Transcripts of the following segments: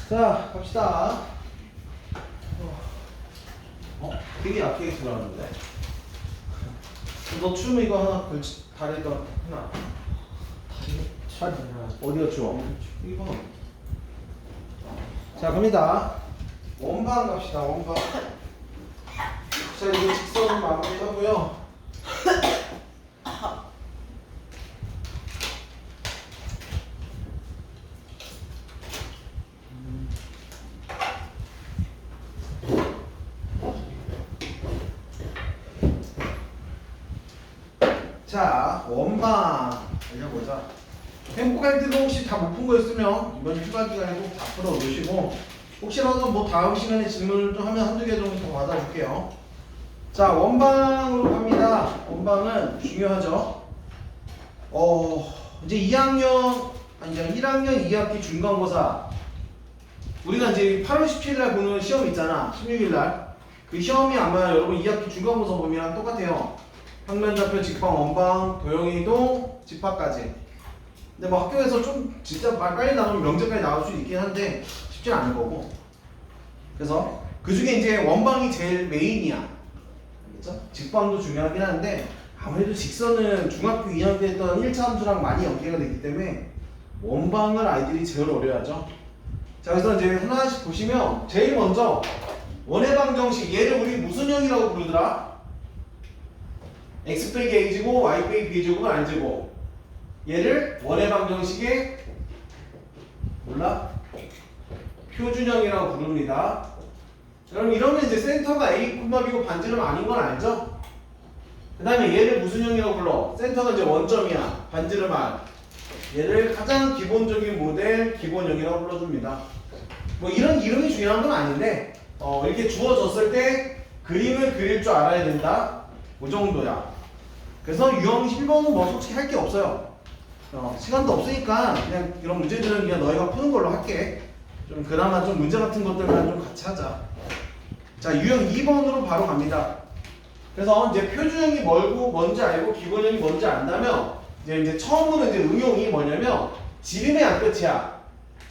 자, 갑시다. 되게 약하게 들어갔는데. 너 춤 이거 하나 걸치, 다리가 하나. 다리? 어디가 추워? 1번. 자, 갑니다. 원방 갑시다, 원방. 자, 이거 직선을 마무리하고요. 자, 원방 알려보자. 템포카이드도 혹시 다 못 푼 거 있으면 이번 휴가 기간에 꼭 다 풀어 놓으시고, 혹시라도 뭐 다음 시간에 질문을 좀 하면 한두 개 정도 더 받아줄게요. 자, 원방으로 갑니다. 원방은 중요하죠. 이제 2학년, 아니 이제 1학년 2학기 중간고사, 우리가 이제 8월 17일날 보는 시험 있잖아. 16일날 그 시험이 아마 여러분 2학기 중간고사 범위랑 똑같아요. 평면좌표, 직방, 원방, 도형이동, 집합까지. 근데 뭐 학교에서 좀 진짜 빨리 나오면 명제까지 나올 수 있긴 한데 쉽지 않을 거고. 그래서 그 중에 이제 원방이 제일 메인이야. 알겠죠? 직방도 중요하긴 한데 아무래도 직선은 중학교 2학년 때 했던 1차 함수랑 많이 연계가 되기 때문에 원방을 아이들이 제일 어려워하죠. 자, 그래서 이제 하나씩 보시면 제일 먼저 원의 방정식, 얘를 우리 무슨 형이라고 부르더라? x 빼기 a제곱, y 빼기 b제곱은 아니제곱. 얘를 원의 방정식의 몰라? 표준형이라고 부릅니다. 그럼 이러면 이제 센터가 a, b고 반지름 아닌 건 알죠? 그 다음에 얘를 무슨 형이라고 불러? 센터가 이제 원점이야. 반지름 r. 얘를 가장 기본적인 모델 기본형이라고 불러줍니다. 뭐 이런 이름이 중요한 건 아닌데 이렇게 주어졌을 때 그림을 그릴 줄 알아야 된다. 그 정도야. 그래서 유형 1번은 뭐 솔직히 할 게 없어요. 시간도 없으니까 그냥 이런 문제들은 그냥 너희가 푸는 걸로 할게. 좀 그나마 좀 문제 같은 것들만 좀 같이 하자. 자, 유형 2번으로 바로 갑니다. 그래서 이제 표준형이 뭔지 알고 기본형이 뭔지 안다면 이제 처음으로 이제 응용이 뭐냐면 지름의 양끝이야.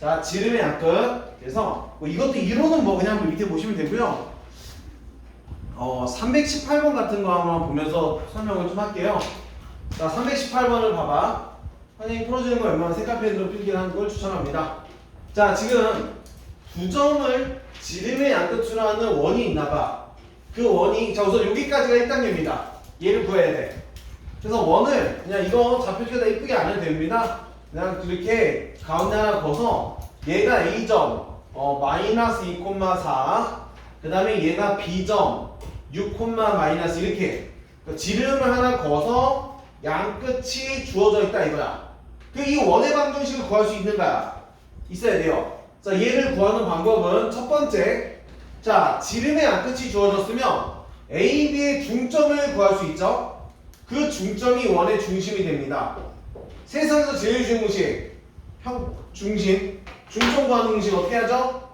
자, 지름의 양끝. 그래서 뭐 이것도 이론은 뭐 그냥 밑에 보시면 되고요. 318번 같은 거 한번 보면서 설명을 좀 할게요. 자, 318번을 봐봐. 선생님 풀어주는 거 웬만한 색깔펜으로 필기를 하는 걸 추천합니다. 자, 지금 두 점을 지름의 양끝으로 하는 원이 있나봐. 그 원이, 자, 우선 여기까지가 1단계입니다. 얘를 구해야 돼. 그래서 원을 그냥 이거 좌표식에다 이쁘게 안 해도 됩니다. 그냥 이렇게 가운데 하나 거서 얘가 A점 마이너스 2,4, 그 다음에 얘가 B점 6, 마이너스 이렇게 지름을 하나 거서 양끝이 주어져 있다 이거야. 이 원의 방정식을 구할 수 있는가? 있어야 돼요. 자, 얘를 구하는 방법은 첫 번째, 자, 지름의 양끝이 주어졌으면 A, B의 중점을 구할 수 있죠. 그 중점이 원의 중심이 됩니다. 세상에서 제일 쉬운 공식, 중심, 중점 구하는 공식 어떻게 하죠?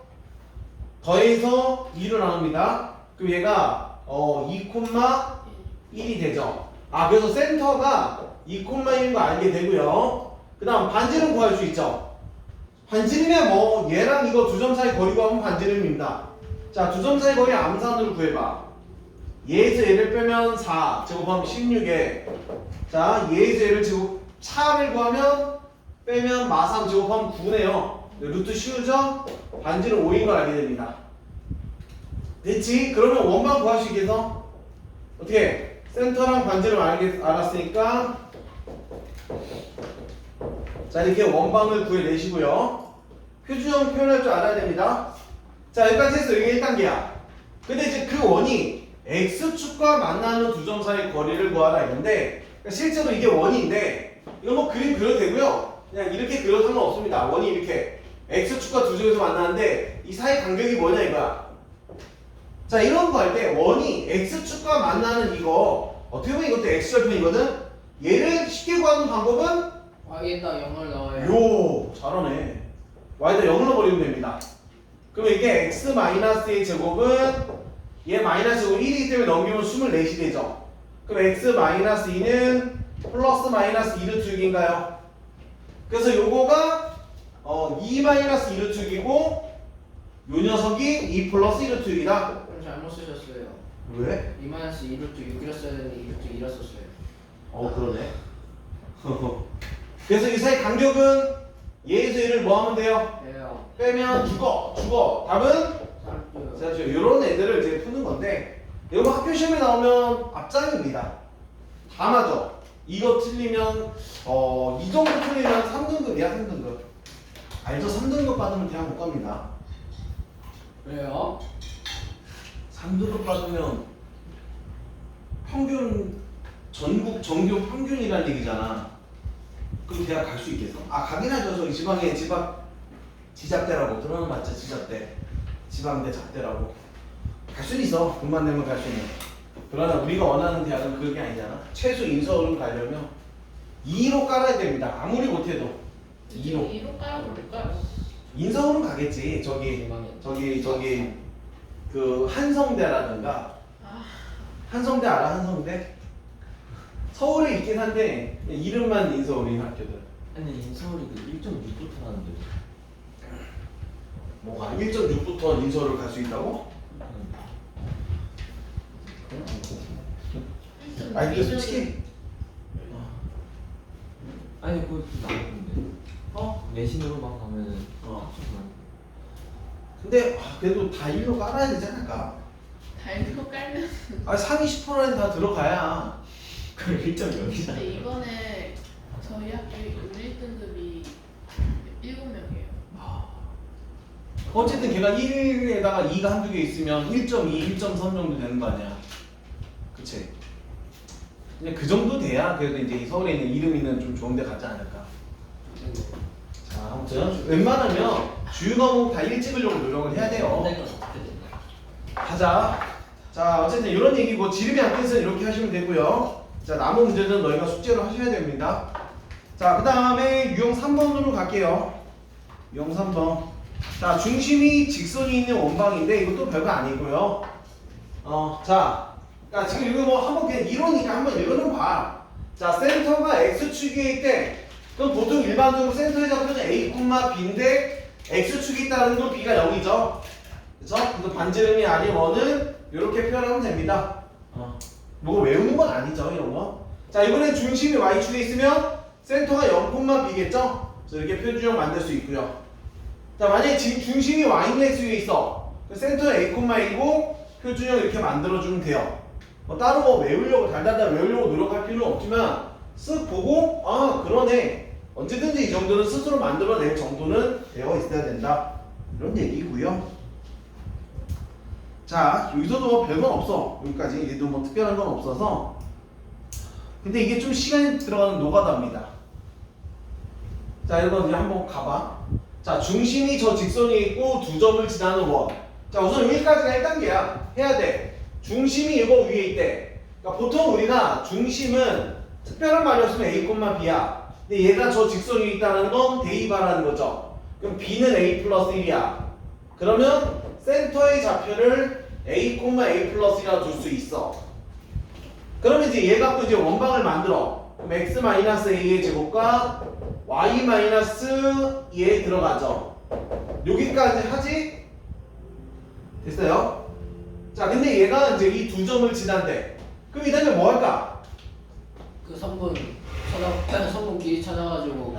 더해서 2로 나눕니다. 그럼 얘가 2,1이 되죠. 아, 그래서 센터가 2,1인 거 알게 되고요. 그 다음 반지름 구할 수 있죠. 반지름이야 뭐 얘랑 이거 두 점 사이 거리 구하면 반지름입니다. 자, 두 점 사이 거리 암산으로 구해봐. 얘에서 얘를 빼면 4, 제곱하면 16에, 자, 얘에서 얘를 차를 구하면 빼면 마3 제곱하면 9네요. 루트 쉬우죠? 반지름 5인 걸 알게 됩니다. 됐지? 그러면 원방 구할 수 있겠어? 어떻게? 센터랑 반지름 알았으니까, 자, 이렇게 원방을 구해내시고요. 표준형 표현할 줄 알아야 됩니다. 자, 여기까지 해서 이게 1단계야. 근데 이제 그 원이 X축과 만나는 두 점 사이 거리를 구하라 했는데, 그러니까 실제로 이게 원인데, 이거 뭐 그림 그려도 되고요. 그냥 이렇게 그려도 상관없습니다. 원이 이렇게 X축과 두 점에서 만나는데, 이 사이 간격이 뭐냐 이거야. 자, 이런 거 할 때 원이 X축과 만나는 이거, 어떻게 보면 이것도 X절편이거든? 얘를 쉽게 구하는 방법은 y에다 0을 넣어요. 요, 잘하네. y에다 0을 넣어버리면 됩니다. 그러면 이게 x-의 제곱은 얘 마이너스 제곱 1이기 때문에 넘기면 24이 되죠. 그럼 x-2는 플러스 마이너스 2루트 6인가요? 그래서 요거가 2 마이너스 2루트이고 요 녀석이 2 플러스 1루트이다. 그럼 잘못 쓰셨어요. 왜? 2-2루트 6이었어야 되는데 2루트 1을 썼어요. 그러네. 그래서 이 사이 간격은 얘에서 얘를 뭐 하면 돼요? 예요. 빼면 죽어. 답은? 쌀뜨요. 자, 이런 애들을 이제 푸는 건데, 이거 학교 시험에 나오면 앞장입니다. 다 맞아. 이거 틀리면, 이 정도 틀리면 3등급이야, 3등급. 알죠? 3등급 받으면 대학 못 갑니다. 왜요? 3등급 받으면 평균, 전국 정교 평균이라는 얘기잖아. 그럼 대학 갈 수 있겠어? 가긴 하죠. 저기 지방에 지잡대라고 들어봤죠? 지잡대. 지방대 잡대라고. 갈 수는 있어. 돈만 내면 갈 수 있는. 그러나 우리가 원하는 대학은 그게 아니잖아. 최소 인서울은 가려면 2로 깔아야 됩니다. 아무리 못해도 2로. 2로 깔아도 될까요? 인서울은 가겠지. 저기 그 한성대라든가. 아. 한성대 알아? 한성대? 서울에 있긴 한데 이름만 인서울인 학교들. 아니 인서울이 그 1.6부터 하는데 뭐가 1.6부터 인서울을 갈 수 있다고? 아니 근데 솔직히 아니 그거 나오는데 내신으로만 가면은 근데 그래도 다 1로 깔아야 되지 않을까? 달도 깔면. 상위 10%는 다 들어가야. 그럼 1.0이잖아. 근데 이번에 저희 학교 우리 1등급이 7명이에요. 어쨌든 걔가 1에다가 2가 한두 개 있으면 1.2, 1.3 정도 되는 거 아니야? 그치? 그냥 그 정도 돼야 그래도 이제 이 서울에 있는 이름 있는 좀 좋은 데 가지 않을까? 자, 아무튼 웬만하면 주요 과목 다 1 찍으려고 노력을 해야 돼요. 내가 어떻게 되냐? 가자. 자, 어쨌든 이런 얘기고 지름이 안 껴서 이렇게 하시면 되고요. 자, 남은 문제는 너희가 숙제로 하셔야 됩니다. 자, 그 다음에 유형 3번으로 갈게요. 유형 3번. 자, 중심이 직선이 있는 원방인데 이것도 별거 아니고요. 자, 그러니까 지금 이거 뭐 한번 그냥 이론이니까 한번 읽어는 봐. 자, 센터가 x축에 있대. 그럼 보통 일반적으로 센터의 좌표는 a, b인데 x축이 있다는 건 b가 0이죠. 그쵸? 그래서 반지름이 아닌 원은 이렇게 표현하면 됩니다. 뭐가 외우는 건 아니죠, 이런 거. 자, 이번엔 중심이 y축에 있으면 센터가 0,b겠죠? 그래서 이렇게 표준형 만들 수 있고요. 자, 만약에 지금 중심이 y는 x에 있어. 센터는 a,1고 표준형 이렇게 만들어주면 돼요. 따로 뭐 외우려고 달달달 외우려고 노력할 필요는 없지만 쓱 보고 그러네. 언제든지 이 정도는 스스로 만들어낼 정도는 되어 있어야 된다. 이런 얘기고요. 자, 여기서도 뭐 별건 없어. 여기까지 얘도 뭐 특별한 건 없어서. 근데 이게 좀 시간이 들어가는 노가다입니다. 자, 이거 이제 한번 가봐. 자, 중심이 저 직선이 있고 두 점을 지나는 원. 자, 우선 여기까지가 1단계야. 해야 돼. 중심이 이거 위에 있대. 그러니까 보통 우리가 중심은 특별한 말이 없으면 a, b야. 근데 얘가 저 직선이 있다는 건 대입하라는 거죠. 그럼 b는 a 플러스 1이야. 그러면 센터의 좌표를 a, a 플러스 1이라고 둘 수 있어. 그러면 이제 얘 갖고 이제 원방을 만들어. 그럼 x 마이너스 a의 제곱과 y 마이너스 2에 들어가죠. 여기까지 하지? 됐어요? 자, 근데 얘가 이제 이 두 점을 지난대. 그럼 이 다음에 뭐 할까? 그 성분 성분 길이 찾아가지고.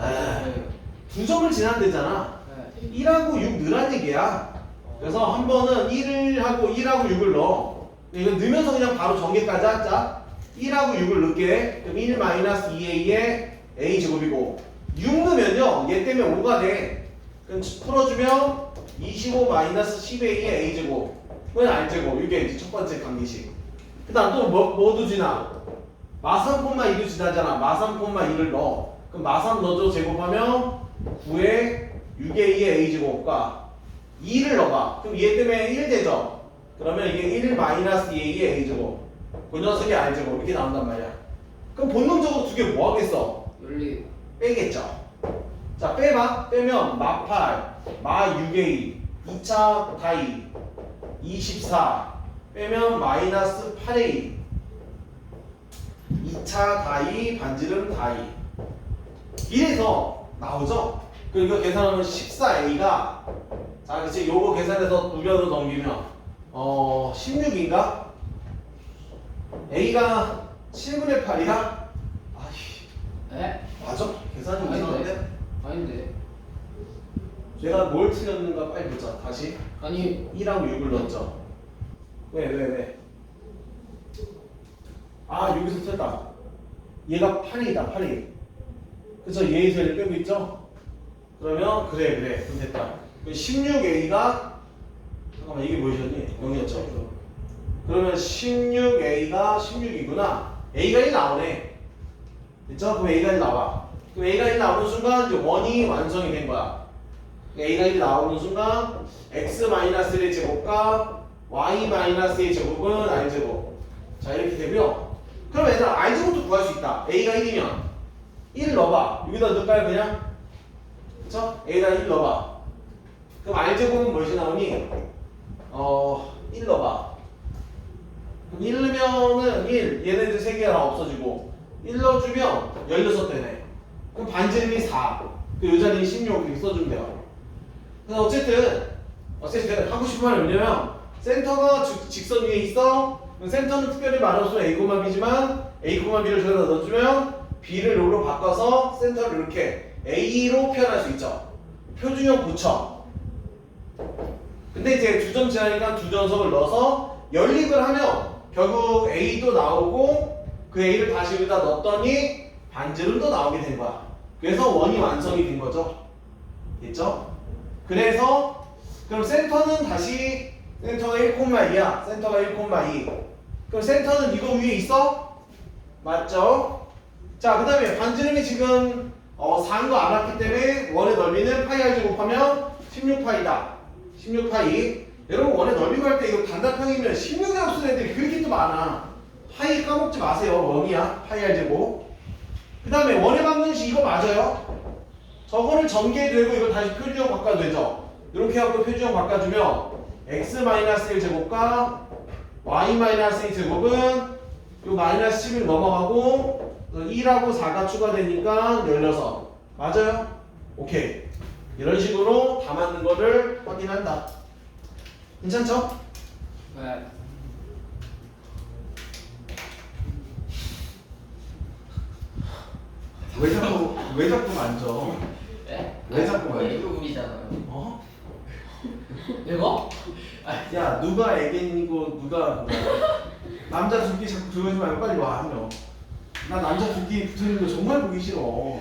두 점을 지난대잖아. 네. 1하고 6 넣으란 얘기야. 그래서 한 번은 1하고 6을 넣어. 이거 넣으면서 그냥 바로 전개까지 하자. 1하고 6을 넣게. 그럼 1 마이너스 2a의 a 제곱이고 6 넣으면요. 얘 때문에 5가 돼. 그럼 풀어주면 25 마이너스 10a의 a 제곱. 그건 r 제곱. 이게 이제 첫 번째 관계식. 그 다음 또 뭐도 지나? 마3, 2도 지나잖아. 마3, 2를 넣어. 그럼 마3 넣어줘 제곱하면 9에 6a의 a 제곱과 2를 넣어봐. 그럼 얘 때문에 1 되죠? 그러면 이게 1 마이너스 2a의 a 제곱. 그 녀석이 r 제곱. 이렇게 나온단 말이야. 그럼 본능적으로 두 개 뭐 하겠어? 윤리. 빼겠죠. 자, 빼봐. 빼면 마 8, 마 6a, 2차 다이, 24. 빼면 마이너스 8a. 2차 다이, 반지름 다이. 이래서 나오죠? 그럼 이거 계산하면 14a가 자 그치 요거 계산해서 우변으로 넘기면 16인가? a가 7분의 8이야? 아이 에? 맞아? 계산이 이상한데? 아닌데. 제가 뭘 틀렸는가 빨리 보자 다시 아니 2라고 6을 넣었죠 왜? 아 여기서 틀렸다 얘가 8이다 8이 그쵸 얘에서 얘를 빼고 있죠? 그러면 그래 그럼 됐다 16a가 잠깐만 이게 뭐였니? 0이었죠? 그러면 16a가 16이구나 a가 1 나오네 됐죠? 그럼 a가 1 나와 그럼 a가 1 나오는 순간 이제 원이 완성이 된 거야 a가 1 나오는 순간 x-1의 제곱과 y-의 제곱은 i제곱 자 이렇게 되고요 그럼 얘들아 i제곱도 구할 수 있다 a가 1이면 1 넣어봐 여기다 넣을까요 그냥? 그쵸? a에다 1 넣어봐 그럼 i제곱은 무엇이 나오니? 1 넣어봐 그럼 1 넣으면은 1 얘네들 3개가 다 없어지고 1 넣어주면 16되네 그럼 반지름이 4 그 요 자리에 16 이렇게 써주면 돼요 그래서 어쨌든 하고 싶은 말이 뭐냐면 센터가 직선 위에 있어 그럼 센터는 특별히 말할 A, B지만 A, B를 저기다 넣어주면 B를 O로 바꿔서 센터를 이렇게 A로 표현할 수 있죠 표준형 붙여 근데 이제 두 점 지나니까 두 전석을 넣어서 연립을 하면 결국 A도 나오고 그 A를 다시 여기다 넣었더니 반지름도 나오게 된 거야 그래서 원이 완성이 된 거죠 됐죠? 그래서 그럼 센터는 다시 센터가 1,2야 센터가 1,2 그럼 센터는 이거 위에 있어? 맞죠? 자 그 다음에 반지름이 지금 4인 거 알았기 때문에 원의 넓이는 파이 r 제곱하면 16파이다 16파이 여러분 원의 넓이 구할 때 이거 단답형이면 16이라고 쓰는 애들이 그렇게 또 많아 파이 까먹지 마세요 원이야 파이 r 제곱 그 다음에 원의 방정식 이거 맞아요? 저거를 전개되고 이걸 다시 표준형 바꿔도 되죠 이렇게 하고 표준형 바꿔주면 x-1 제곱과 y-1 제곱은 요 마이너스 10을 넘어가고 2하고 4가 추가되니까 16 맞아요? 오케이 이런 식으로 다 맞는 거를 확인한다 괜찮죠? 네. 왜 자꾸 만져? 네? 왜 자꾸 왜 그래? 이거 부리잖아요. 어? 이거? 야 누가 애견이고 누가 남자 두끼 자꾸 들어오지 말고 빨리 와 한 명. 나 남자 두끼 붙어있는 거 정말 보기 싫어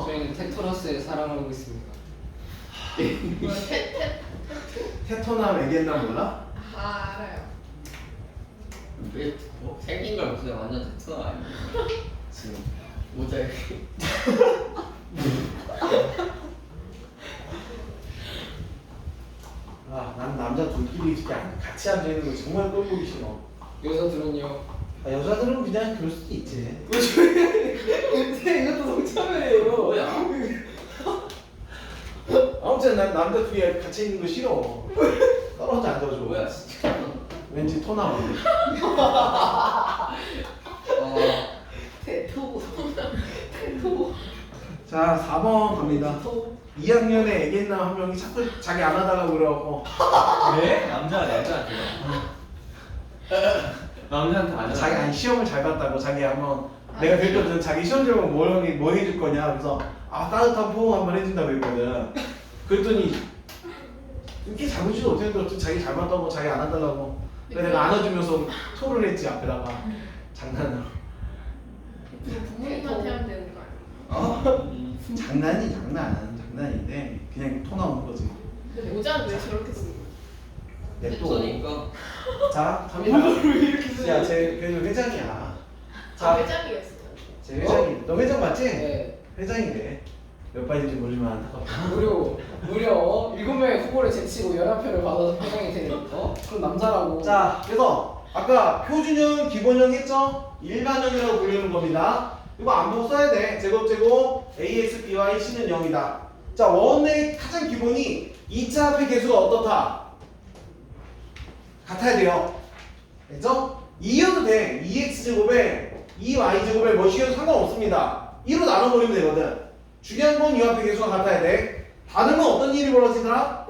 저희는 텍토러스에 사랑하고 있습니다. 뭐, 테토남 애견남 몰라? 아 알아요. 왜 생긴 걸 보세요. 완전 텍토러 아니에요? 지금 모자이크. 난 남자 둘끼리 이렇게 같이 앉아있는 거 정말 꼴보기 싫어 여자들은요? 여자들은 그냥 그럴 수도 있지 근데 이것도 동참이에요. 뭐야? 아무튼 난 남자 둘이 같이 있는 거 싫어 떨어져 앉아줘 뭐야 진짜? 왠지 토 나오는데 테토. 자 4번 갑니다 2학년에 애견남 한 명이 자꾸 자기 안 하다가 그래갖고 왜? 남자한테 남자한테 안 자기 아니 시험을 잘 봤다고 자기 한번 내가 그랬거든 자기 시험 들면 뭐 해줄 거냐 그래서 따뜻한 포옹 한번 해준다고 했거든 그랬더니 이렇게 자부지도 못했는데 자기 잘 봤다고 자기 안 한다고 그래서 내가 안아주면서 토를 했지 앞에다가 장난으로 이거 부모님한테 하면 되는 거 아니에요? 장난인데 그냥 토 나오는 거지 근데 모자는 왜 저렇게 쓰는 거예요? 테토니까. 자 갑니다 야, 쟤 그래도 회장이야 아 회장이었어요. 쟤 회장이 너 회장 맞지? 네. 회장이래 몇 반인지 모르지만 안타깝다 무려 7명의 후보를 제치고 11표를 받아서 회장이 되는 거? 그럼 남자라고. 자 그래서 아까 표준형 기본형 했죠? 일반형이라고 부르는 겁니다 이거 안 보고 써야 돼 제곱 ax by c는 0이다 자 원의 가장 기본이 2차 합의 개수가 어떻다? 같아야 돼요 됐죠? 2여도 돼 2x 제곱에 2y 제곱에 뭐 시켜도 상관없습니다 2로 나눠버리면 되거든 중요한 건 이 앞에 계수가 같아야 돼. 다른 건 어떤 일이 벌어지더라?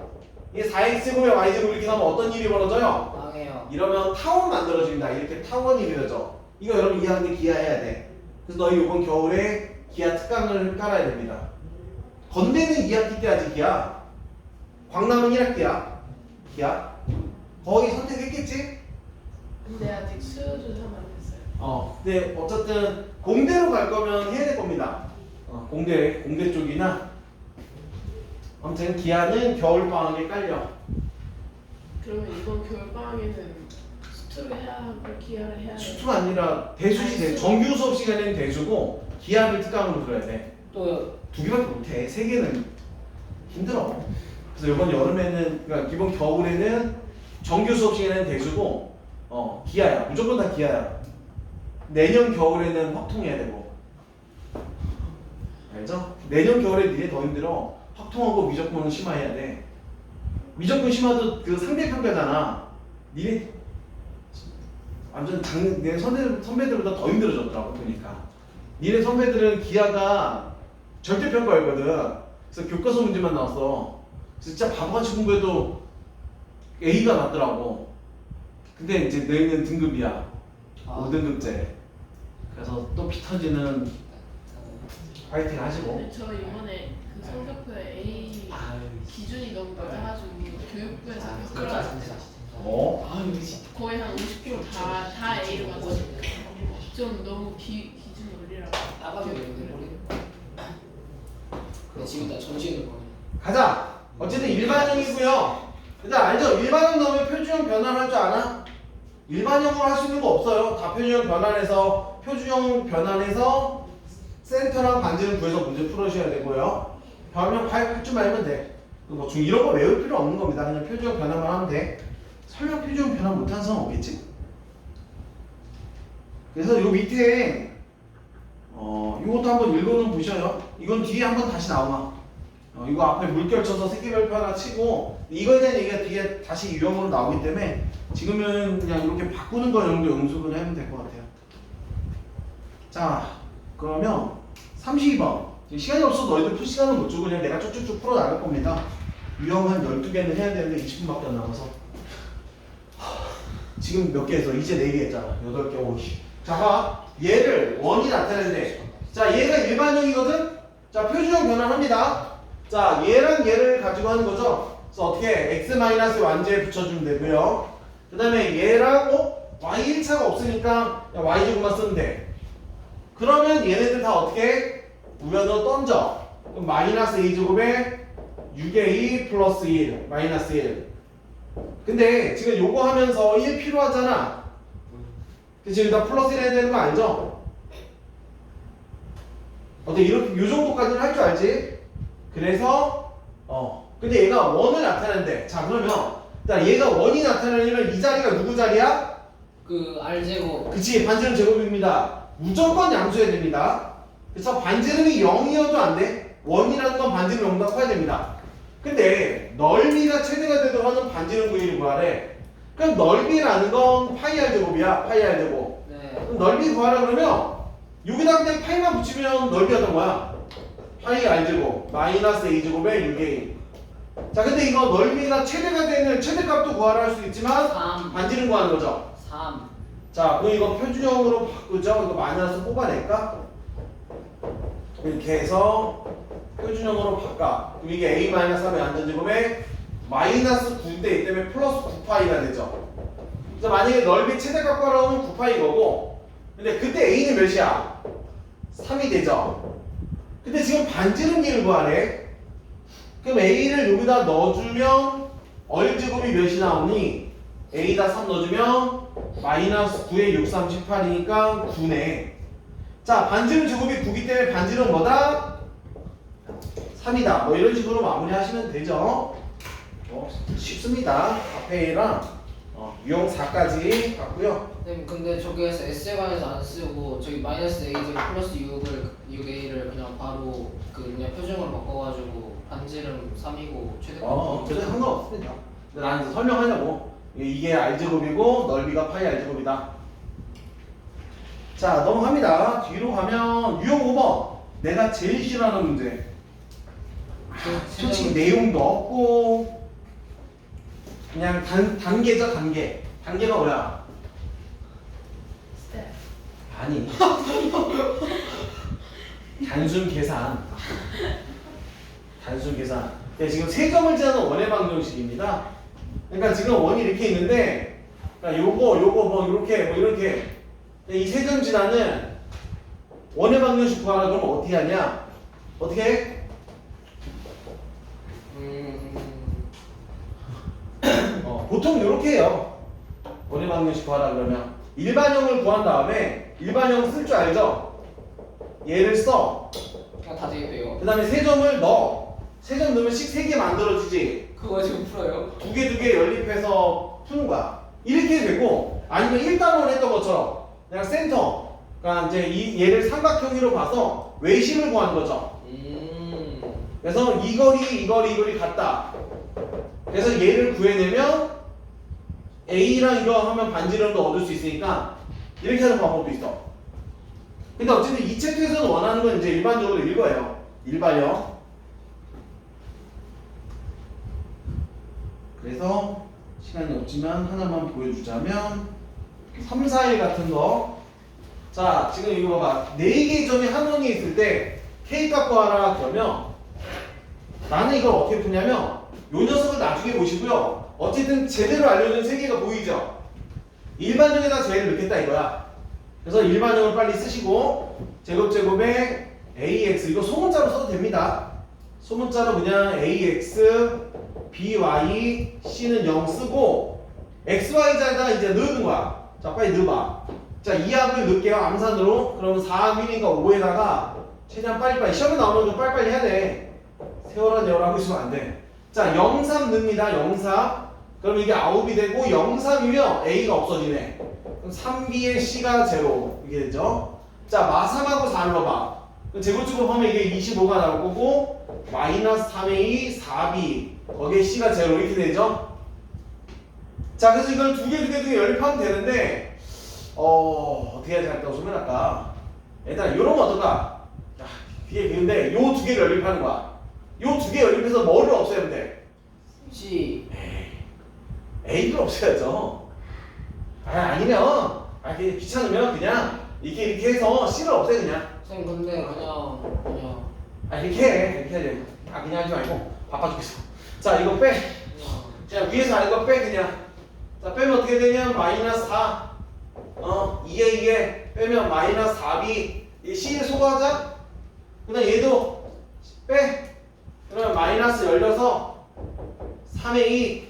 이게 4x제곱에 y제곱 이렇게 하면 어떤 일이 벌어져요? 망해요. 이러면 타원 만들어집니다. 이렇게 타원이 그려져. 이거 여러분 이해하는 게 기하해야 돼. 그래서 너희 이번 겨울에 기하 특강을 깔아야 됩니다. 건대는 2학기 때 하지 기하. 광남은 1학기야. 기하. 거의 선택했겠지? 근데 아직 수요조사만 안 됐어요. 근데 어쨌든 공대로 갈 거면 해야 될 겁니다. 공대 쪽이나 아무튼 기하는 겨울 방학에 깔려. 그러면 이번 겨울방학에는 수투를 해야 하고 기하를 해야 돼요. 수투가 아니라 대수지 대 정규 수업 시간에는 대수고 기하를 특강으로 들어야 돼. 또 두 개밖에 못해. 세 개는 힘들어. 그래서 이번 여름에는 그러니까 이번 겨울에는 정규 수업 시간에는 대수고 기하야. 무조건 다 기하야. 내년 겨울에는 확통해야 되고. 알죠? 내년 겨울에 니네 더 힘들어. 확통하고 미적분은 심화해야 돼. 미적분 심화도 그 상대평가잖아. 니네 완전 내 선배들보다 더 힘들어졌더라고 보니까. 니네 선배들은 기하가 절대평가였거든. 그래서 교과서 문제만 나왔어. 진짜 바보같이 공부해도 A가 났더라고. 근데 이제 너희는 등급이야. 5등급제. 그래서 또 피 터지는 파이팅 하시고. 근데 저 이번에 그 성적표에 A 기준이 너무 낮아가지고 교육부에서 계속 거의 한 50% 다 A를 맞았어요. 좀 너무 기준 올리라고. 나가면 모르겠네. 근데 지금 나 정신을 보내. 가자. 어쨌든 일반형이고요. 일단 알죠? 일반형 넣으면 표준형 변환할 줄 아나? 일반형으로 할 수 있는 거 없어요. 다 표준형 변환해서 표준형 변환해서 센터랑 반지름 구해서 문제 풀어주셔야 되고요. 변형 할 줄 알면 돼. 뭐 이런 거 외울 필요 없는 겁니다. 그냥 표준형 변환만 하면 돼. 설마 표준형 변환 못하는 사람 없겠지? 그래서 요 밑에 이것도 한번 읽어는 보셔요. 이건 뒤에 한번 다시 나오나. 이거 앞에 물결 쳐서 새끼별표 하나 치고 이거에 대한 얘기가 뒤에 다시 유형으로 나오기 때문에 지금은 그냥 이렇게 바꾸는 거 정도 연습을 하면 될 것 같아요. 자, 그러면 32번. 시간이 없어서 너희들 풀 시간은 못 주고 그냥 내가 쭉쭉쭉 풀어 나갈 겁니다. 유형 한 12개는 해야 되는데 20분밖에 안 남아서. 지금 몇 개 했어? 이제 4개 했잖아. 8개, 오씨. 자, 봐. 얘를 원이 나타내는데 자, 얘가 일반형이거든? 자, 표준형 변환합니다. 자, 얘랑 얘를 가지고 하는 거죠. 그래서 어떻게 x-완제에 붙여주면 되고요. 그 다음에 얘랑 y 1차가 없으니까 y제곱만 쓰면 돼. 그러면 얘네들 다 어떻게 우변으로 던져. 그럼 마이너스 a제곱에 6a 플러스 1 마이너스 1. 근데 지금 요거 하면서 1 필요하잖아. 그치? 여기다 플러스 1 해야 되는 거 알죠? 어때? 이렇게 요 정도까지는 할 줄 알지? 그래서 근데 얘가 원을 나타내는데 자 그러면 자 얘가 원이 나타내려면 이 자리가 누구 자리야? 그 R제곱. 그치, 반지름 제곱입니다. 무조건 양수해야 됩니다. 그래서 반지름이 0이어도 안 돼. 원이라는 건 반지름 0보다 커야 됩니다. 근데 넓이가 최대가 되도록 하는 반지름 구위를 구하래. 그럼 넓이라는 건 파이 r 제곱이야. 파이 r 제곱. 네. 그럼 넓이 구하라 그러면 여기다 그냥 파이만 붙이면 넓이였던 거야. 파이 r 제곱 마이너스 a 제곱에 6a. 자, 근데 이거 넓이가 최대가 되는 최대값도 구하라 할 수 있지만 3. 반지름 구하는 거죠. 3. 자, 그럼 이거 표준형으로 바꾸죠. 이거 마이너스 뽑아낼까? 이렇게 해서 표준형으로 바꿔. 그럼 이게 a-3의 안전제곱에 마이너스 9인데 이 때문에 플러스 9파이가 되죠. 그래서 만약에 넓이 최대값 구하라면 9파이거고, 근데 그때 a는 몇이야? 3이 되죠. 근데 지금 반지름기를 구하래. 그럼 a를 여기다 넣어주면 얼제곱이 몇이 나오니? a에다 3 넣어주면 마이너스 9에 6, 3, 18이니까 9네. 자, 반지름 제곱이 9기 때문에 반지름 뭐다? 3이다. 뭐 이런 식으로 마무리하시면 되죠. 쉽습니다. 앞에 A랑 유형 4까지 갔고요. 네, 근데 저기에서 S제관에서 안 쓰고 저기 마이너스 A제곱 플러스 6A를 그냥 바로 그냥 표준으로 바꿔가지고 반지름 3이고 최대값 그래 상관없습니다. 근데 나는 이제 설명하려고. 이게 R제곱이고 넓이가 파이 R제곱이다. 자, 넘어갑니다. 뒤로 가면 유형 5번. 내가 제일 싫어하는 문제. 솔직히 세점을- 내용도 없고 그냥 단계죠 단계. 단계가 뭐야? 스텝. 아니 단순 계산. 단순 계산. 네, 지금 세 점을 지나는 원의 방정식입니다. 그러니까 지금 원이 이렇게 있는데, 그러니까 요거 뭐 이렇게 이 세 점 지나는 원의 방정식 구하라 그러면 어떻게 하냐? 어떻게 해? 보통 이렇게 해요. 원의 방정식 구하라 그러면 일반형을 구한 다음에 일반형 쓸 줄 알죠? 얘를 써. 그냥 다 되겠대요. 그 다음에 세 점을 넣어. 세 점 넣으면 식 3개 만들어지지. 그거 지금 풀어요? 두 개 연립해서 푸는 거야. 이렇게 되고, 아니면 1단원 했던 것처럼 그냥 센터. 그러니까 이제 얘를 삼각형으로 봐서 외심을 구하는 거죠. 그래서 이 거리 같다. 그래서 얘를 구해내면 A랑 이거 하면 반지름도 얻을 수 있으니까 이렇게 하는 방법도 있어. 근데 어쨌든 이 챕터에서는 원하는 건 이제 일반적으로 이거예요. 일반형. 그래서 시간이 없지만 하나만 보여주자면 3, 4일 같은 거. 자, 지금 이거 봐봐. 4개의 점이 한 원에 있을 때 K값 구하라 그러면 나는 이걸 어떻게 푸냐면 요 녀석을 나중에 보시고요. 어쨌든 제대로 알려준 3개가 보이죠? 일반형에다 제를 넣겠다 이거야. 그래서 일반형을 빨리 쓰시고 제곱에 AX 이거 소문자로 써도 됩니다. 소문자로 그냥 AX BY C는 0 쓰고 XY자에다 이제 넣는 거야. 자 빨리 넣어봐. 자 2합을 넣을게요. 암산으로. 그러면 4합이니까 5에다가 최대한 빨리빨리 시험에 나오는 거 빨리빨리 해야 돼. 세월아 내월아 하고 있으면 안 돼. 자 0, 3 넣습니다. 0, 3. 그럼 이게 9이 되고 0, 3이면 A가 없어지네. 그럼 3B에 C가 0 이렇게 되죠. 자 마3하고 4를 넣어봐. 제곱축으로 하면 이게 25가 나올 거고 마이너스 3A 4B 거기에 C가 0 이렇게 되죠. 자 그래서 이걸 두 개 연립하면 되는데 어떻게 해야 될까 소면할까. 일단 요런 거 어떨까. 야, 그게 근데 요 두 개를 연립하는 거야. 요 두 개 연립해서 뭐를 없애면 돼? C. A를 없애야죠. 아니면 그게 귀찮으면 그냥 이렇게 해서 C를 없애 그냥. 선생님 근데 그냥 이렇게 해. 이렇게 해야 돼. 그냥 하지 말고 바빠 죽겠어. 자 이거 빼. 자 위에서 아래 거 빼 그냥. 자 빼면 어떻게 되냐? 마이너스 4. 이게 빼면 마이너스 4B. 이 C에 소거하자. 그다음 얘도 빼. 그러면 마이너스 16 3A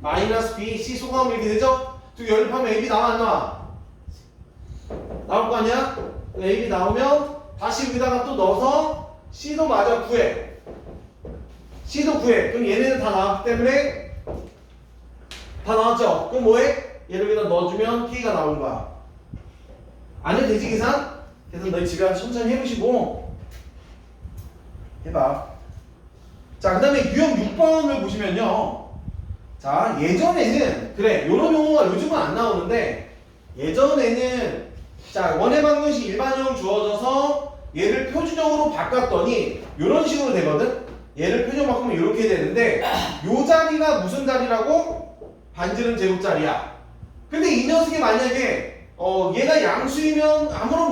마이너스 B C 소거하면 이렇게 되죠? 두 개 연립하면 AB 나와 안 나와? 나올 거 아니야? AB 나오면 다시 여기다가 또 넣어서 C도 맞아 구해. C도 구해. 그럼 얘네는 다 나왔기 때문에 다 나왔죠? 그럼 뭐해? 얘를 여기다 넣어주면 K가 나오는 거야. 안 해도 되지 계산? 그래서 너희 집에 가서 천천히 해보시고 해봐. 자 그 다음에 유형 6번을 보시면요. 자 예전에는 그래 요런 용어가 요즘은 안 나오는데 예전에는 자 원의 방정식 일반형 주어져서 얘를 표준형으로 바꿨더니 요런 식으로 되거든. 얘를 표준형 바꾸면 이렇게 되는데 요 자리가 무슨 자리라고? 반지름 제곱 자리야. 근데 이 녀석이 만약에 얘가 양수이면 아무런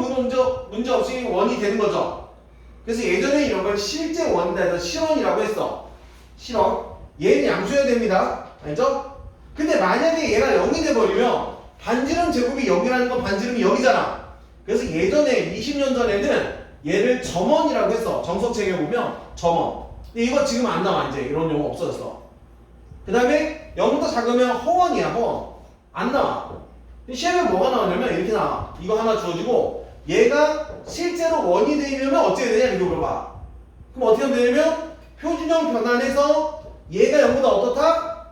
문제 없이 원이 되는 거죠. 그래서 예전에 이런 걸 실제 원이다 해서 실원이라고 했어. 실원. 얘는 양수여야 됩니다. 알죠? 근데 만약에 얘가 0이 돼버리면 반지름 제곱이 0이라는 건 반지름이 0이잖아. 그래서 예전에 20년 전에는 얘를 점원이라고 했어. 정석책에 보면 점원. 근데 이거 지금 안 나와. 이제 이런 용어 없어졌어. 그 다음에 0보다 작으면 허원이야. 허원. 안 나와. 시험에 뭐가 나오냐면 이렇게 나와. 이거 하나 주어지고 얘가 실제로 원이 되려면 어떻게 되냐 이렇게 물어봐. 그럼 어떻게 하면 되냐면 표준형 변환해서 얘가 0보다 어떻다?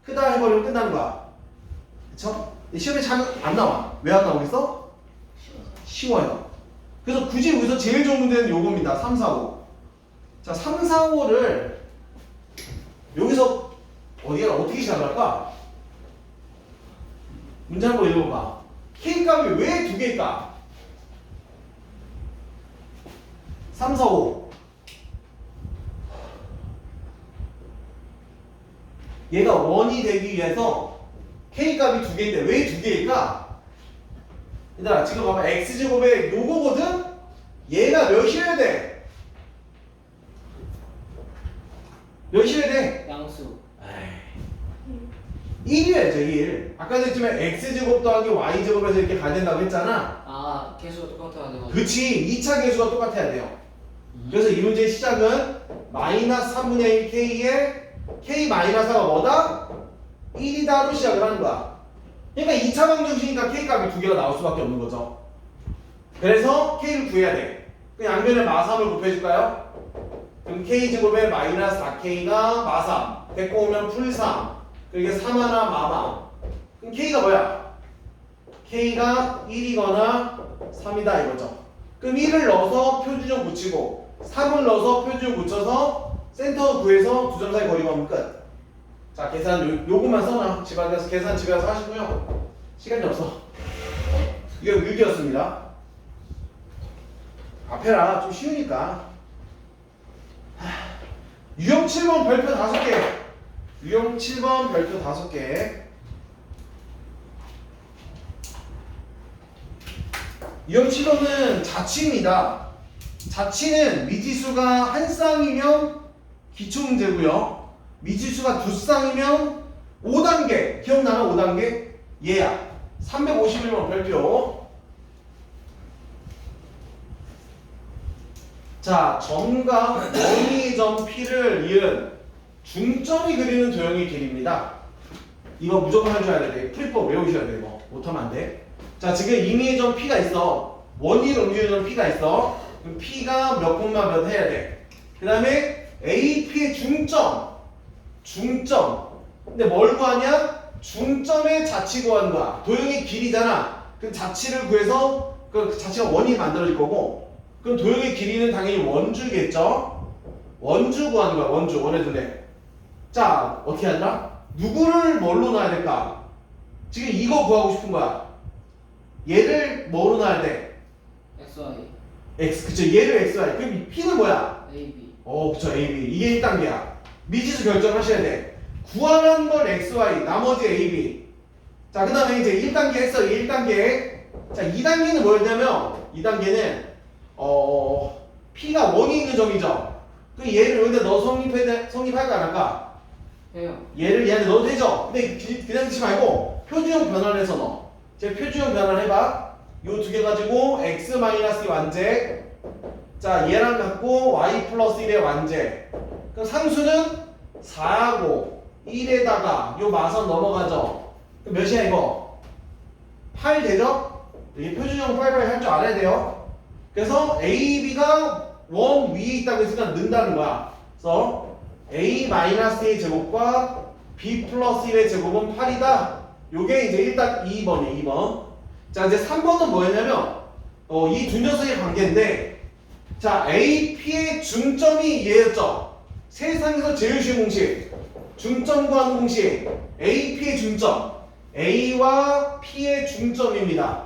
크다 해버리면 끝나는 거야. 그쵸? 시험에 잘 안 나와. 왜 안 나오겠어? 쉬워요. 그래서 굳이 여기서 제일 좋은 문제는 요겁니다. 3, 4, 5. 자, 3, 4, 5를 여기서 어떻게 시작할까? 문제 한번 읽어봐. K값이 왜 2개일까? 3, 4, 5. 얘가 원이 되기 위해서 K값이 두 개인데 왜 두 개일까? 얘들아 지금 봐봐 X제곱의 요거거든? 얘가 몇이어야 돼? 몇이어야 돼? 양수. 1이어야죠 1. 아까도 했지만 X제곱 더하기 Y제곱에서 이렇게 가야 된다고 했잖아. 아 개수가 똑같아야 돼가지고. 그치 2차 계수가 똑같아야 돼요. 그래서 이 문제의 시작은 마이너스 3분의 1 K에 K 마이너스가 뭐다? 1이다로 시작을 하는 거야. 그러니까 2차 방정식이니까 K 값이 두 개가 나올 수밖에 없는 거죠. 그래서 K를 구해야 돼. 그 양변에 마3을 곱해줄까요? 그럼 K제곱에 마이너스 4K가 마3 데리고 오면 풀3 그리고 이게 3 하나 마마. 그럼 K가 뭐야? K가 1이거나 3이다 이거죠. 그럼 1을 넣어서 표준형 붙이고 3을 넣어서 표준형 붙여서 센터 구해서 두 점 사이 거리 구하면 끝. 자 계산 요거만 써놔. 집안에서 계산 집에 가서 하시고요. 시간이 없어. 이거 6이었습니다. 앞에라 좀 쉬우니까. 유형 7번 별표 5개. 유형 7번 별표 5개. 유형 7번은 자치입니다. 자치는 미지수가 한 쌍이면 기초문제고요. 미지수가 두 쌍이면 5단계. 기억나나 5단계? 얘야. 351번 별표. 자, 점과 원의 점 P를 이은 중점이 그리는 도형의 길이입니다. 이거 무조건 할 줄 알아야 돼. 풀이법 외우셔야 돼. 이거 못하면 안 돼. 자, 지금 임의의 점 P가 있어. 원의로 음유의 점 P가 있어. 그럼 P가 몇 콤마 몇 해야 돼. 그 다음에 AP의 중점. 근데 뭘 구하냐? 중점의 자치 구하는 거야. 도형의 길이잖아. 그 자치를 구해서 그 자치가 원이 만들어질 거고. 그럼 도형의 길이는 당연히 원주겠죠? 원주 구하는 거야. 원주. 원해줄래. 자, 어떻게 하더라? 누구를 뭘로 놔야 될까? 지금 이거 구하고 싶은 거야. 얘를 뭐로 놔야 돼? XY. X. 그쵸. 얘를 XY. 그럼 P는 뭐야? AB. 그쵸. AB. 이게 1단계야. 미지수 결정하셔야 돼. 구하는 건 XY. 나머지 AB. 자, 그 다음에 이제 1단계 했어. 1단계. 자, 2단계는 뭐였냐면 2단계는 P가 원이 있는 점이죠. 그 얘를 여기다 넣어 성립할까 안 할까? 해요. 얘를 얘한테 넣어도 되죠. 근데 그냥 넣지 말고 표준형 변환을 해서 넣어. 제 표준형 변환 해봐. 요 두 개 가지고 x-2 완제. 자, 얘랑 갖고 y 플러스 1의 완제. 그럼 상수는 4하고 1에다가 요 마선 넘어가죠. 그럼 몇이야 이거? 8 되죠? 이게 표준형 빨리빨리 할 줄 알아야 돼요. 그래서 a, b가 원 위에 있다고 했으니까 는다는 거야. 그래서 a-a의 제곱과 b 플러스 1의 제곱은 8이다. 요게 이제 일단 2번이에요. 2번. 자, 이제 3번은 뭐였냐면 이 두 녀석의 관계인데, 자, AP의 중점이 얘였죠. 세상에서 제일 쉬운 공식. 중점 구하는 공식. AP의 중점. A와 P의 중점입니다.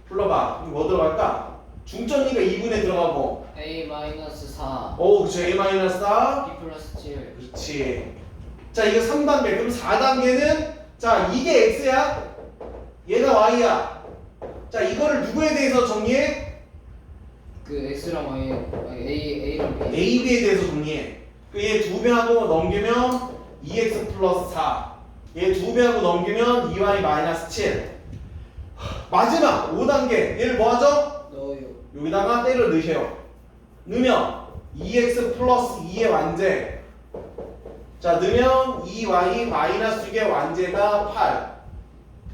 불러봐. 이거 뭐 들어갈까? 중점이니까 2분에 들어가고. A-4. 그쵸. A-4. B 플러스 7. 그렇지. 자, 이거 3단계. 그럼 4단계는 자, 이게 X야. 얘가 Y야. 자, 이거를 누구에 대해서 정리해? 그 X랑 Y, A랑 B. AB에 대해서 정리해. 그 얘 두 배하고 넘기면 2x 플러스 4. 얘 두 배하고 넘기면 2y 마이너스 7. 마지막 5단계. 얘를 뭐 하죠? 넣어요. 여기다가 때려 넣으세요. 넣으면 2x 플러스 2의 완제. 자, 넣으면 2y 마이너스 6의 완제가 8.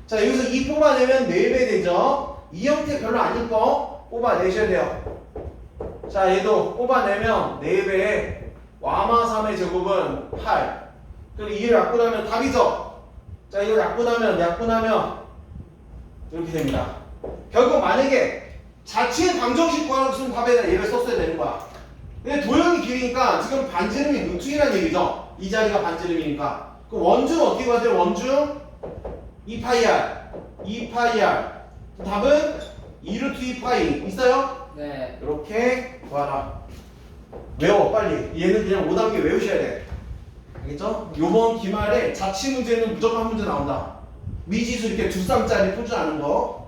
자, 여기서 2 뽑아내면 4배 되죠? 이 형태 별로 안 이뻐. 뽑아내셔야 돼요. 자, 얘도 뽑아내면 4배에 와마 3의 제곱은 8. 그리고 2를 약분하면 답이죠? 자, 이걸 약분하면 이렇게 됩니다. 결국 만약에 자체의 방정식 구하고 싶으면 답에다 얘를 썼어야 되는 거야. 근데 도형이 길이니까 지금 반지름이 루트이라는 얘기죠? 이 자리가 반지름이니까. 그럼 원주는 어떻게 구해야 돼요? 원주? 2파이r. 답은 2루트 2파이 있어요? 네. 이렇게 구하라. 외워 빨리. 얘는 그냥 5단계 외우셔야 돼. 알겠죠? 요번 기말에 자취 문제는 무조건 한 문제 나온다. 미지수 이렇게 두 쌍짜리 풀지 않은 거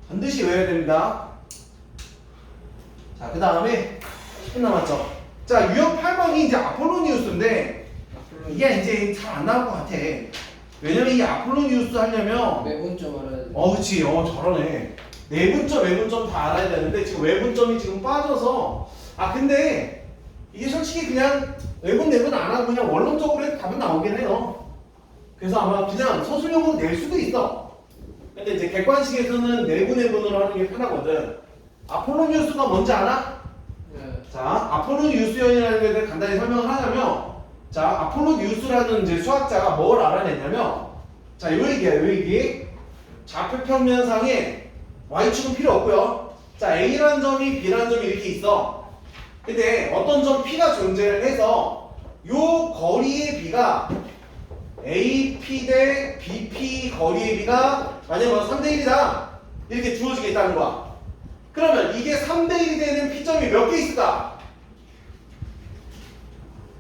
반드시 외워야 됩니다. 자, 그 다음에 10분 남았죠. 자, 유형 8번이 이제 아폴로니우스인데 이게 이제 잘 안 나올 것 같아. 왜냐면 이 아폴로니우스 하려면 매분점 알아야 돼. 그치. 저러네. 내분점, 외분점 다 알아야 되는데 지금 외분점이 지금 빠져서 근데 이게 솔직히 그냥 외분, 내분 안 하고 그냥 원론적으로 해도 답은 나오긴 해요. 그래서 아마 그냥 서술형으로 낼 수도 있어. 근데 이제 객관식에서는 내분, 내분으로 하는 게 편하거든. 아폴로니우스가 뭔지 알아? 네. 자, 아폴로니우스연이라는 게 대해 간단히 설명을 하자면, 자, 아폴로니우스라는 이제 수학자가 뭘 알아냈냐면, 자, 요 얘기야, 요 얘기. 좌표평면상에 y축은 필요 없고요. 자, A라는 점이 B라는 점이 이렇게 있어. 근데 어떤 점 P가 존재를 해서 요 거리의 B가 AP 대 BP 거리의 B가 만약에 3대 1이다 이렇게 주어지게 있다는 거야. 그러면 이게 3대 1이 되는 P점이 몇 개 있을까?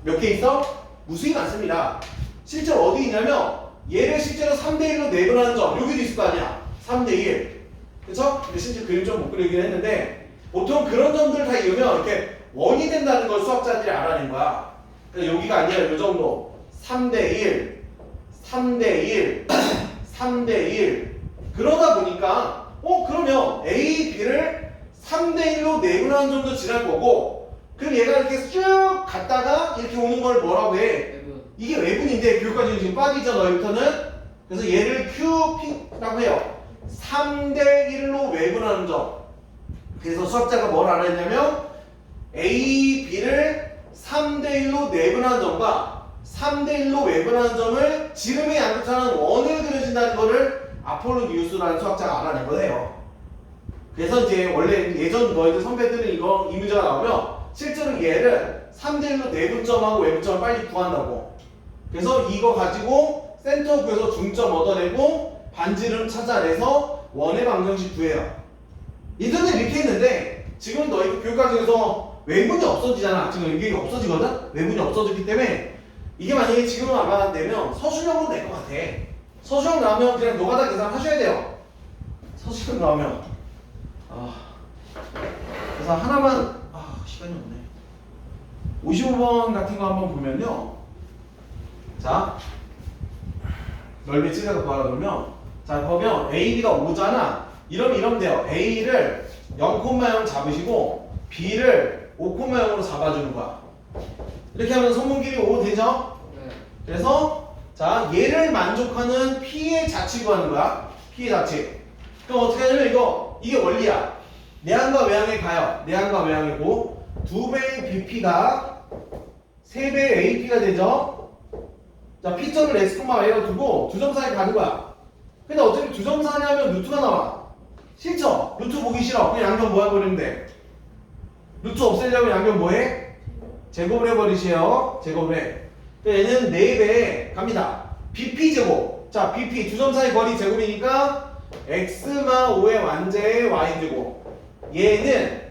몇 개 있어? 무수히 많습니다. 실제로 어디 있냐면 얘를 실제로 3대 1로 내분하는 점 여기도 있을 거 아니야. 3대 1. 그쵸? 근데 실제 그림 좀 못 그리긴 했는데 보통 그런 점들을 다 이으면 이렇게 원이 된다는 걸 수학자들이 알아낸 거야. 그러니까 여기가 아니라 이 정도 3대 1, 3대 1, 3대 1 그러다 보니까 그러면 A, B를 3대 1로 내분하는 점도 지날 거고 그럼 얘가 이렇게 쭉 갔다가 이렇게 오는 걸 뭐라고 해? 매분. 이게 외분인데 교육까지 지금 빠지죠 너희부터는. 그래서 얘를 QP라고 해요. 3대 1로 외분하는 점. 그래서 수학자가 뭘 알아냈냐면 A, B를 3대 1로 내분하는 점과 3대 1로 외분하는 점을 지름에 양극하는 원을 그려진다는 거를 아폴로니우스라는 수학자가 알아낸 거예요. 그래서 이제 원래 예전 너희들 선배들은 이 문제가 나오면 실제로 얘를 3대 1로 내분점하고 외분점을 빨리 구한다고. 그래서 이거 가지고 센터 구해서 중점 얻어내고 반지름 찾아내서 원의 방정식 구해요. 이전에 이렇게 했는데 지금 너희 교육과정에서 외분이 없어지잖아. 지금 이게 없어지거든? 외분이 없어졌기 때문에 이게 만약에 지금 아마 내면 서술형으로 낼 것 같아. 서술형 나오면 그냥 노가다 계산하셔야 돼요. 서술형 나오면 그래서 하나만 시간이 없네. 55번 같은 거 한번 보면요. 자, 넓게 찢어서 봐라 그러면 자 보면 A, B가 5잖아. 이러면 돼요. A를 0,0 잡으시고 B를 5,0으로 잡아주는 거야. 이렇게 하면 선분길이 5 되죠? 네. 그래서 자 얘를 만족하는 P의 자치 구하는 거야. P의 자치. 그럼 어떻게 하냐면 이게 원리야. 내항과 외항에 가요. 내항과 외항이고 2배의 BP가 3배의 AP가 되죠. 자 P점을 X, Y로 두고 두 점 사이에 가는 거야. 근데 어차피 두 점 사이에 하면 루트가 나와. 싫죠? 루트 보기 싫어. 그냥 양변 모아버리면 돼. 루트 없애려면 양변 뭐해? 제곱을 해버리세요. 제곱을 해. 얘는 4배에 갑니다. BP 제곱. 자, BP 두 점 사이 거리 제곱이니까 X마 5의 완제의 Y 제곱. 얘는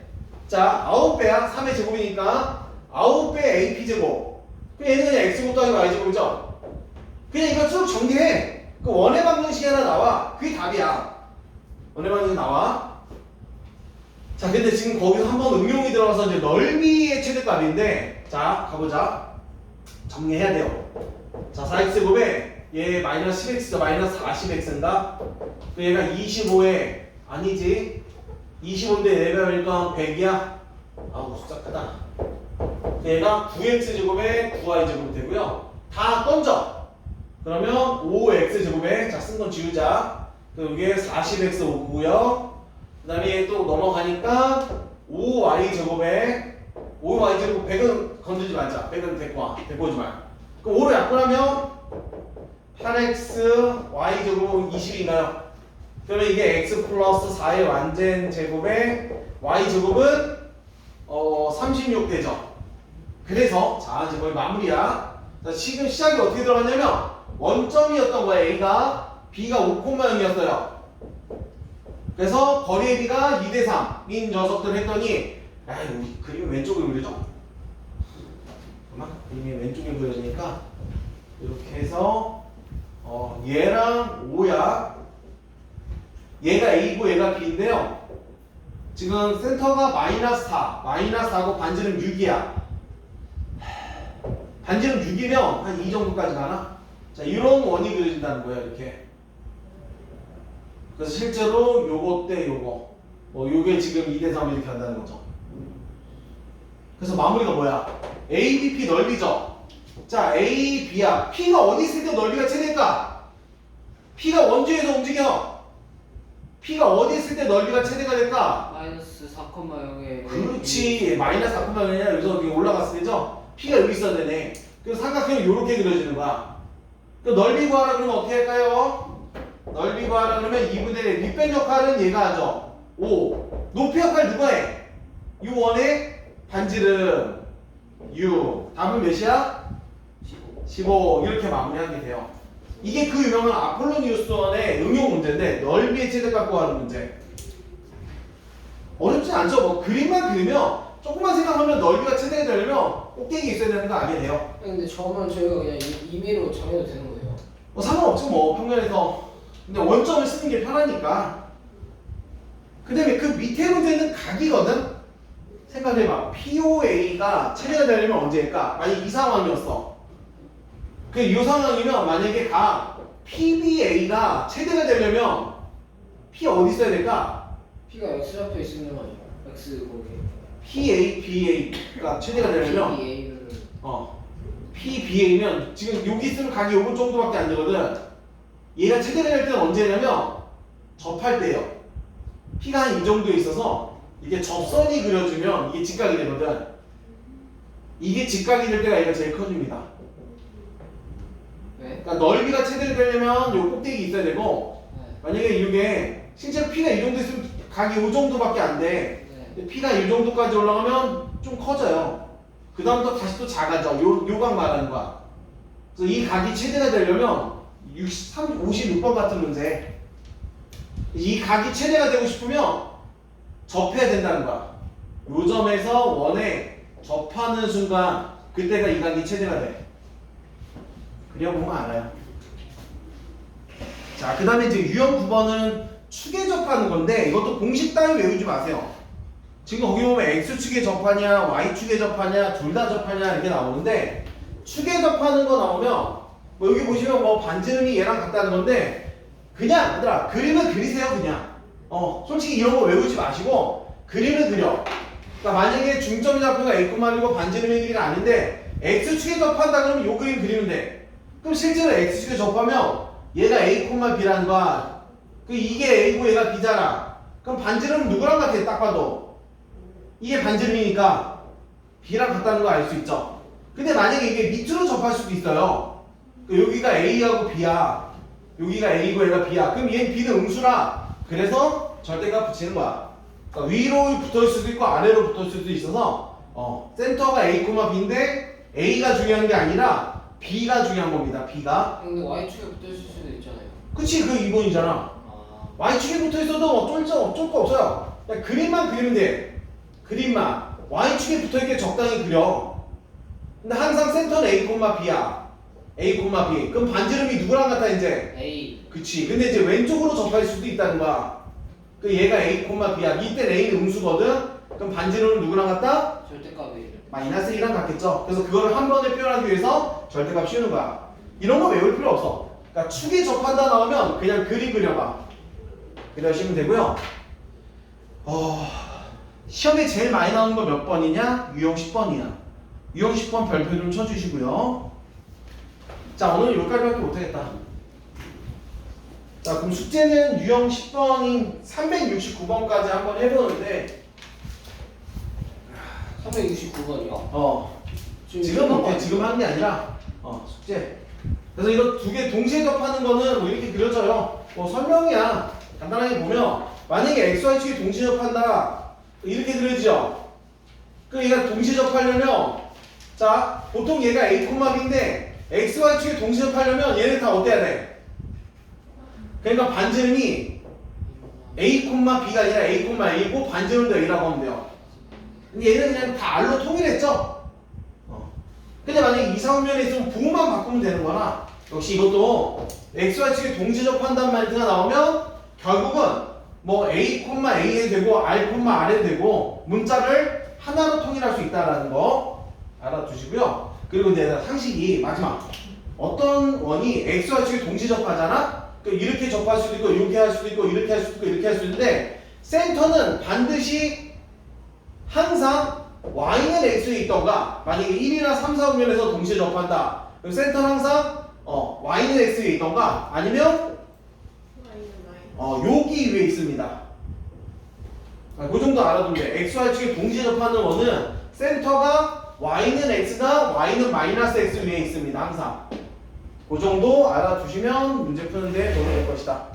자 9배야. 3의 제곱이니까 9배 AP 제곱. 얘는 그냥 X곱 더하기 Y 제곱이죠. 그냥 이거 쭉 전개해. 그 원의 방정식이 하나 나와. 그게 답이야. 원의 방정식 나와. 자, 근데 지금 거기서 한번 응용이 들어가서 이제 넓이의 최대값인데, 자, 가보자. 정리해야 돼요. 자, 4x제곱에 얘 마이너스 10x, 마이너스 40x인가? 얘가 25에, 아니지. 25인데 4배니까 100이야? 아우, 숫자 크다. 얘가 9x제곱에 9y제곱이 되고요. 다 던져. 그러면 5x제곱에, 자, 쓴 건 지우자. 그럼 이게 40x 오고요. 그 다음에 또 넘어가니까 5y제곱에 5y제곱 100은 건드리지 말자. 100은 데리고 오지 마. 그럼 5로 약분하면 8x y제곱 20인가요? 그러면 이게 x 플러스 4의 완전 제곱에 y제곱은 36 되죠. 그래서 자 이제 거의 마무리야. 자, 지금 시작이 어떻게 들어갔냐면 원점이었던 거야. A가 B가 5,0이었어요. 그래서 거리의 B가 2대 3인 녀석들 했더니 야 이거 그림 왼쪽으로 그리죠? 잠깐만 이미 왼쪽에 그려지니까 이렇게 해서 얘랑 5야. 얘가 A고 얘가 B인데요. 지금 센터가 마이너스 4, 마이너스 4고 반지름 6이야. 반지름 6이면 한 이 정도까지 가나? 자, 이런 원이 그려진다는 거예요, 이렇게. 그래서 실제로 요거 때 요거, 요게 지금 2대 3 이렇게 한다는 거죠. 그래서 마무리가 뭐야? A, B, P 넓이죠? 자, A, B야. P가 어디 있을 때 넓이가 최대일까? P가 원주에서 움직여. P가 어디 있을 때 넓이가 최대가 될까? 마이너스 4,0에 그렇지. 마이너스 4,0이냐 여기서 여기 올라갔을 때죠? P가 여기 있어야 되네. 그래서 삼각형이 이렇게 그려지는 거야. 그 넓이 구하라 그러면 어떻게 할까요? 넓이 구하라 그러면 2분의 1. 밑변 역할은 얘가 하죠. 5. 높이 역할 누가 해? U1의 반지름 6. 답은 몇이야? 15. 이렇게 마무리하게 돼요. 이게 그 유명한 아폴로니우스원의 응용 문제인데 넓이의 최대값 구하는 문제. 어렵지 않죠? 뭐 그림만 그리면 조금만 생각하면 넓이가 최대가 되려면 꼭대기 있어야 되는 거 알게 돼요. 근데 저만 저희가 그냥 임의로 정해도 되는 거예요. 뭐 상관없죠 뭐 평면에서. 근데 원점을 쓰는 게 편하니까. 그 다음에 그 밑에 문제는 각이거든? 생각해봐. POA가 최대가 되려면 언제일까? 만약 이 상황이었어. 이 상황이면 만약에 각 PBA가 최대가 되려면 P 어디 있어야 될까? P가 X 잡혀 있으면 X 거기 PABA가 최대가 되려면 PBA를 PBA면 지금 여기 있으면 각이 요거 정도밖에 안 되거든. 얘가 최대가 될 때는 언제냐면 접할 때요. P가 한 이 정도에 있어서 이게 접선이 그려주면 이게 직각이 되거든. 이게 직각이 될 때가 얘가 제일 커집니다. 왜? 그러니까 넓이가 최대가 되려면 요 꼭대기 있어야 되고 만약에 이게 실제로 P가 이 정도 있으면 각이 요 정도밖에 안 돼. 근데 P가 이 정도까지 올라가면 좀 커져요. 그 다음부터 다시 또 작아져. 요 각 말하는 거야. 그래서 이 각이 최대가 되려면 56번 같은 문제. 이 각이 최대가 되고 싶으면 접해야 된다는 거야. 요 점에서 원에 접하는 순간 그때가 이 각이 최대가 돼. 그려보면 알아요. 자, 그 다음에 이제 유형 9번은 축에 접하는 건데 이것도 공식 따위 외우지 마세요. 지금 거기 보면 X축에 접하냐 Y축에 접하냐 둘 다 접하냐 이렇게 나오는데 축에 접하는 거 나오면 뭐 여기 보시면 뭐 반지름이 얘랑 같다는 건데 그냥 얘들아 그림을 그리세요. 그냥 솔직히 이런 거 외우지 마시고 그림을 그려. 그러니까 만약에 중점이 좌표가 A,1이고 반지름의 길이가 아닌데 X축에 접한다 그러면 요 그림 그리면 돼. 그럼 실제로 X축에 접하면 얘가 A,B라는 거야. 이게 A고 얘가 B잖아. 그럼 반지름은 누구랑 같아? 딱 봐도 이게 반지름이니까 B랑 같다는 거 알 수 있죠. 근데 만약에 이게 밑으로 접할 수도 있어요. 여기가 A하고 B야. 여기가 A고 얘가 B야. 그럼 얘는 B는 음수라. 그래서 절대값 붙이는 거야. 그러니까 위로 붙을 수도 있고 아래로 붙을 수도 있어서 센터가 A, B인데 A가 중요한 게 아니라 B가 중요한 겁니다. B가. 근데 Y축에 붙어있을 수도 있잖아요. 그치, 그 2번이잖아. Y축에 붙어 있어도 어쩔 거 없어요. 그냥 그림만 그리면 돼. 그림만. Y축에 붙어 있게 적당히 그려. 근데 항상 센터는 A, B야. A, B. 그럼 반지름이 누구랑 같아 이제? A. 그치. 근데 이제 왼쪽으로 접할 수도 있다는 거야. 얘가 A, B야. 이때 A는 음수거든. 그럼 반지름은 누구랑 같다? 절대값 A. 마이너스 1이랑 같겠죠. 그래서 그거를 한 번에 표현하기 위해서 절대값 씌우는 거야. 이런 거 외울 필요 없어. 그러니까 축에 접한다 나오면 그냥 그림 그려봐. 그려주시면 되고요. 시험에 제일 많이 나오는 거 몇 번이냐? 유형 10번이야. 유형 10번 별표 좀 쳐주시고요. 자, 오늘 여기까지밖에 못하겠다. 자, 그럼 숙제는 유형 10번인 369번까지 한번 해보는데 369번이요? 지금 못해. 지금 하는 게 아니라 숙제. 그래서 이거 두 개 동시에 접하는 거는 뭐 이렇게 그려져요. 뭐 설명이야. 간단하게 보면 만약에 x, y 축이 동시에 접한다 이렇게 그려지죠. 그 얘가 동시에 접하려면 자 보통 얘가 A, B인데 x, y 축이 동시에 접하려면 얘는 다 어때야 돼? 그러니까 반지름이 A, B가 아니라 A, A고 반지름도 A라고 하면 돼요. 근데 얘는 그냥 다 R로 통일했죠. 근데 만약에 이상면에 있으면 부호만 바꾸면 되는 거나 역시 이것도 x와 측에 동시 접한다는 말투가 나오면 결국은 뭐 a, a에 되고 r, r에 되고 문자를 하나로 통일할 수 있다라는 거 알아두시고요. 그리고 이제 상식이 마지막 어떤 원이 x와 측에 동시 접하잖아? 이렇게 접할 수도 있고 이렇게 할 수도 있고 이렇게 할 수도 있고 이렇게 할 수도 있는데 센터는 반드시 항상 y는 x에 있던가 만약에 1이나 3, 4면에서 동시에 접한다. 그럼 센터는 항상 y는 x에 있던가 아니면 여기 위에 있습니다. 그 정도 알아두면 돼. x와 측에 동시에 접하는 원은 센터가 y는 x나 y는 마이너스 x 위에 있습니다. 항상. 그 정도 알아두시면 문제 푸는데 도움이 될 것이다.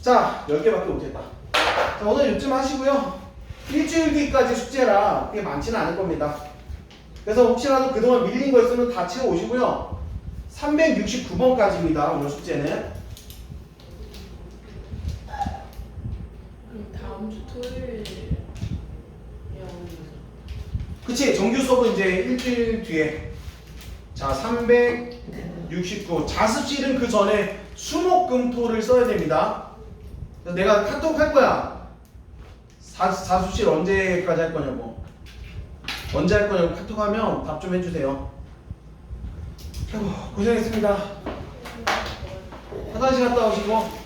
자, 10개밖에 못했다. 자, 오늘 요쯤 하시고요. 일주일 뒤까지 숙제라 그게 많지는 않을 겁니다. 그래서 혹시라도 그동안 밀린 거 있으면 다 채워오시고요. 369번까지입니다. 오늘 숙제는. 그럼 다음 주 토요일에 그치, 정규 수업은 이제 일주일 뒤에. 자, 369. 자습실은 그 전에 수목금토를 써야 됩니다. 그래서 내가 카톡 할 거야. 자습실 언제까지 할 거냐고. 언제 할 거냐고 카톡 하면 답 좀 해주세요. 아이고, 고생했습니다. 화장실 갔다 오시고.